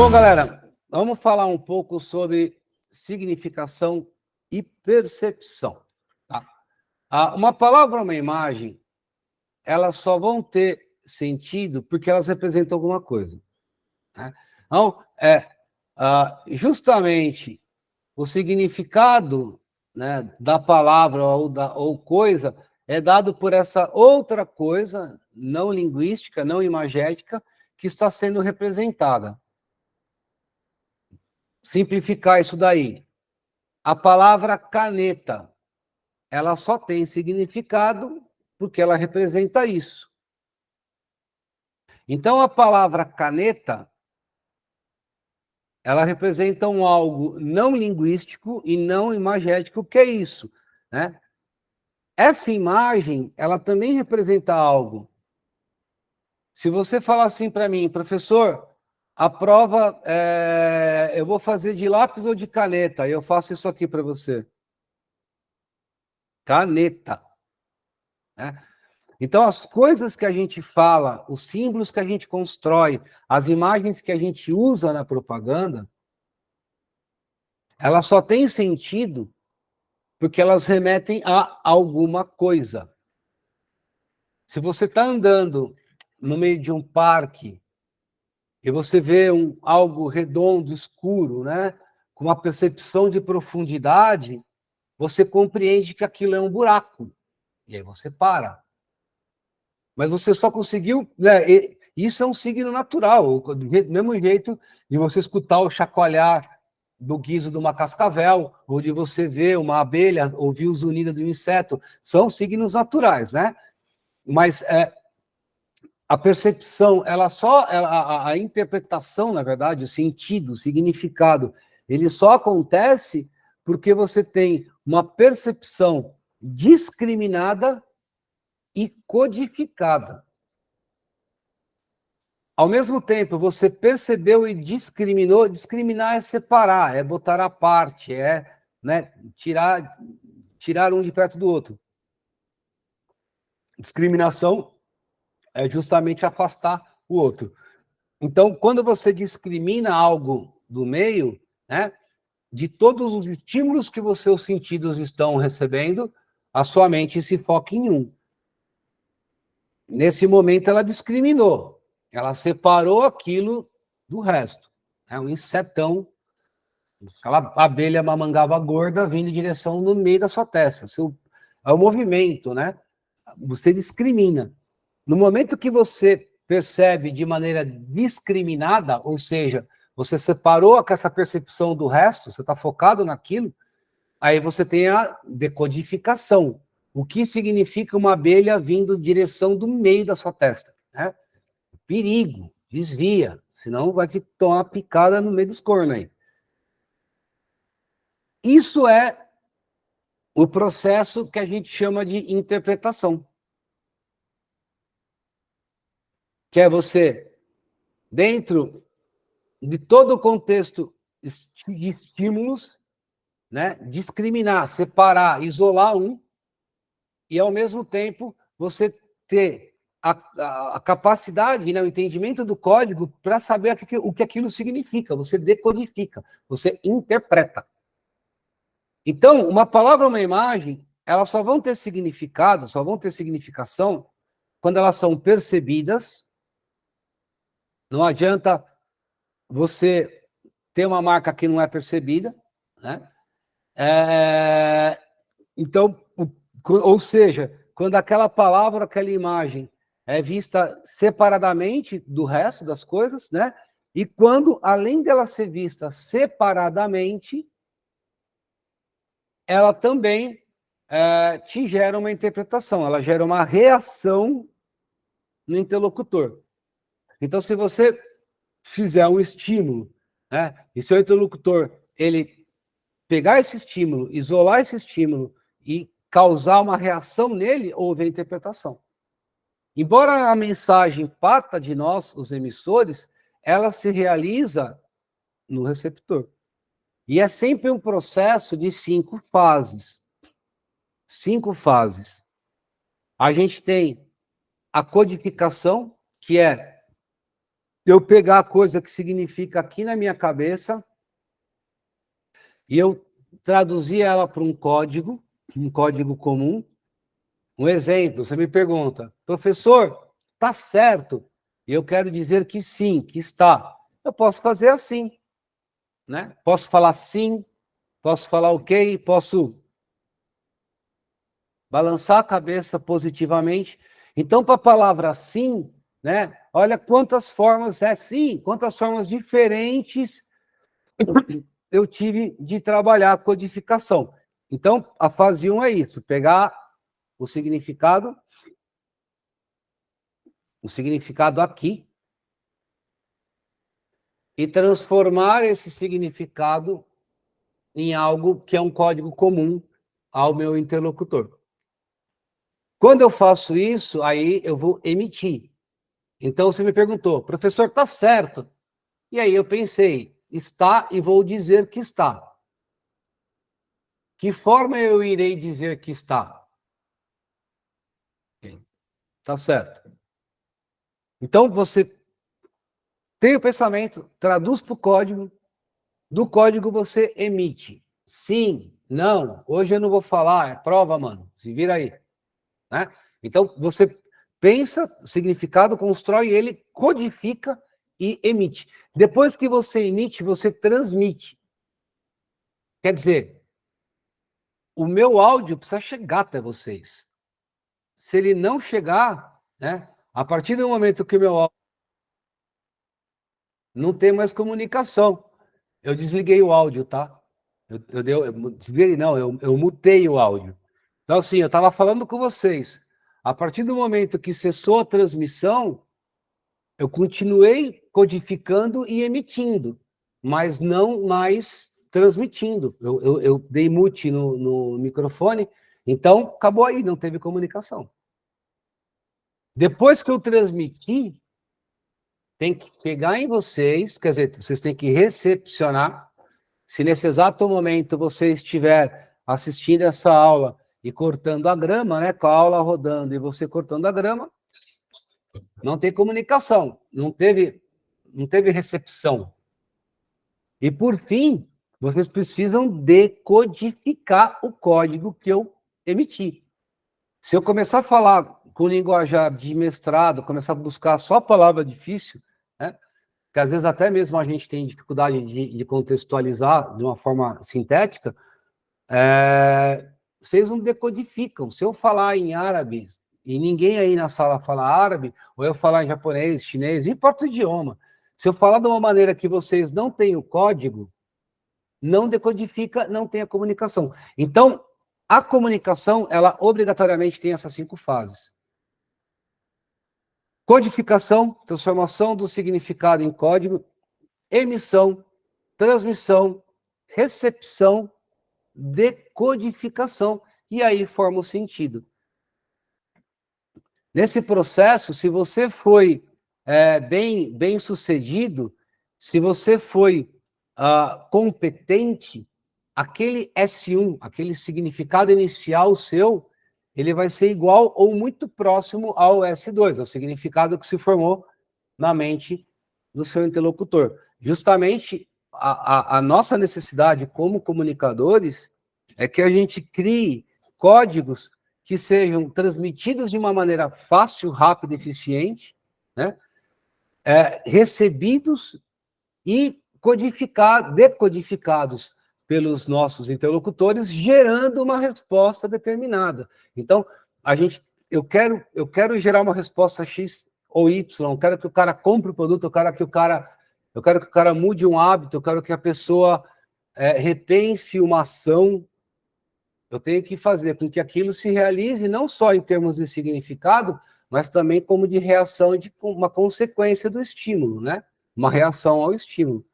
Bom, galera, vamos falar um pouco sobre significação e percepção. Tá? Uma palavra ou uma imagem, elas só vão ter sentido porque elas representam alguma coisa. Né? Então, justamente o significado, né, da palavra ou coisa é dado por essa outra coisa, não linguística, não imagética, que está sendo representada. Simplificar isso daí. A palavra caneta, ela só tem significado porque ela representa isso. Então, a palavra caneta, ela representa um algo não linguístico e não imagético, que é isso, né? Essa imagem, ela também representa algo. Se você falar assim para mim, professor, a prova eu vou fazer de lápis ou de caneta, eu faço isso aqui para você. Caneta. Né? Então, as coisas que a gente fala, os símbolos que a gente constrói, as imagens que a gente usa na propaganda, elas só têm sentido porque elas remetem a alguma coisa. Se você está andando no meio de um parque e você vê algo redondo, escuro, né, com uma percepção de profundidade, você compreende que aquilo é um buraco. E aí você para. Mas você só conseguiu... Né, isso é um signo natural, do mesmo jeito de você escutar o chacoalhar do guiso de uma cascavel, ou de você ver uma abelha, ouvir o zunido de um inseto, são signos naturais, né? Mas a percepção, a interpretação, na verdade, o sentido, o significado, ele só acontece porque você tem uma percepção discriminada e codificada. Ao mesmo tempo, você percebeu e discriminou. Discriminar é separar, é botar à parte, né, tirar um de perto do outro. Discriminação é justamente afastar o outro. Então, quando você discrimina algo do meio, né, de todos os estímulos que os seus sentidos estão recebendo, a sua mente se foca em um. Nesse momento, ela discriminou. Ela separou aquilo do resto. É um insetão, aquela abelha mamangava gorda vindo em direção no meio da sua testa. É o movimento, né? Você discrimina. No momento que você percebe de maneira discriminada, ou seja, você separou essa percepção do resto, você está focado naquilo, aí você tem a decodificação. O que significa uma abelha vindo em direção do meio da sua testa, né? Perigo, desvia, senão vai tomar uma picada no meio dos cornos aí. Isso é o processo que a gente chama de interpretação. Que é você, dentro de todo o contexto de estímulos, né, discriminar, separar, isolar um, e ao mesmo tempo você ter a capacidade, né, o entendimento do código para saber o que aquilo significa. Você decodifica, você interpreta. Então, uma palavra ou uma imagem, elas só vão ter significado, só vão ter significação quando elas são percebidas. Não adianta você ter uma marca que não é percebida, né? Então, ou seja, quando aquela palavra, aquela imagem é vista separadamente do resto das coisas, né? E quando, além dela ser vista separadamente, ela também te gera uma interpretação, ela gera uma reação no interlocutor. Então, se você fizer um estímulo, né, e seu interlocutor, ele pegar esse estímulo, isolar esse estímulo e causar uma reação nele, houve a interpretação. Embora a mensagem parta de nós, os emissores, ela se realiza no receptor. E é sempre um processo de 5 fases. 5 fases. A gente tem a codificação, que é eu pegar a coisa que significa aqui na minha cabeça e eu traduzir ela para um código comum. Um exemplo, você me pergunta, professor, está certo? E eu quero dizer que sim, que está. Eu posso fazer assim, né? Posso falar sim, posso falar ok, posso balançar a cabeça positivamente. Então, para a palavra sim, né? Olha quantas formas é sim, quantas formas diferentes eu tive de trabalhar a codificação. Então, a fase 1 é isso, pegar o significado aqui, e transformar esse significado em algo que é um código comum ao meu interlocutor. Quando eu faço isso, aí eu vou emitir. Então, você me perguntou, professor, está certo? E aí eu pensei, está e vou dizer que está. Que forma eu irei dizer que está? Tá certo. Então, você tem o pensamento, traduz para o código, do código você emite. Sim, não, hoje eu não vou falar, é prova, mano, se vira aí. Né? Então, você pensa o significado, constrói ele, codifica e emite. Depois que você emite, você transmite. Quer dizer, o meu áudio precisa chegar até vocês. Se ele não chegar, né, a partir do momento que o meu áudio não tem mais comunicação, eu desliguei o áudio, tá? Desliguei, não, eu mutei o áudio. Então, assim, eu estava falando com vocês. A partir do momento que cessou a transmissão, eu continuei codificando e emitindo, mas não mais transmitindo. Eu dei mute no microfone, então acabou aí, não teve comunicação. Depois que eu transmiti, tem que chegar em vocês, quer dizer, vocês têm que recepcionar. Se nesse exato momento você estiver assistindo essa aula e cortando a grama, né, com a aula rodando e você cortando a grama, não tem comunicação, não teve recepção. E por fim, vocês precisam decodificar o código que eu emiti. Se eu começar a falar com linguajar de mestrado, começar a buscar só palavra difícil, né, que às vezes até mesmo a gente tem dificuldade de contextualizar de uma forma sintética, vocês não decodificam. Se eu falar em árabe, e ninguém aí na sala fala árabe, ou eu falar em japonês, chinês, não importa o idioma, se eu falar de uma maneira que vocês não têm o código, não decodifica, não tem a comunicação. Então, a comunicação, ela obrigatoriamente tem essas 5 fases. Codificação, transformação do significado em código, emissão, transmissão, recepção, decodificação, e aí forma o sentido. Nesse processo, se você foi bem sucedido, se você foi competente, aquele S1, aquele significado inicial seu, ele vai ser igual ou muito próximo ao S2, ao significado que se formou na mente do seu interlocutor. Justamente a nossa necessidade como comunicadores é que a gente crie códigos que sejam transmitidos de uma maneira fácil, rápida e eficiente, né? Recebidos e decodificados pelos nossos interlocutores, gerando uma resposta determinada. Então, eu quero gerar uma resposta X ou Y, eu quero que o cara compre o produto, eu quero que o cara mude um hábito, eu quero que a pessoa repense uma ação. Eu tenho que fazer com que aquilo se realize não só em termos de significado, mas também como de reação, de uma consequência do estímulo, né? Uma reação ao estímulo.